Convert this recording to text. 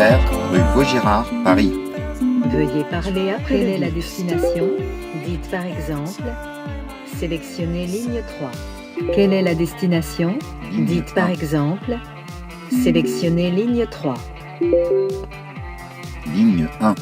Robert, rue Vaugirard, Paris. Veuillez parler après. Quelle est la destination? Dites par exemple, sélectionnez ligne 3. Quelle est la destination? Ligne Dites par 1. exemple, sélectionnez ligne 3. Ligne 1.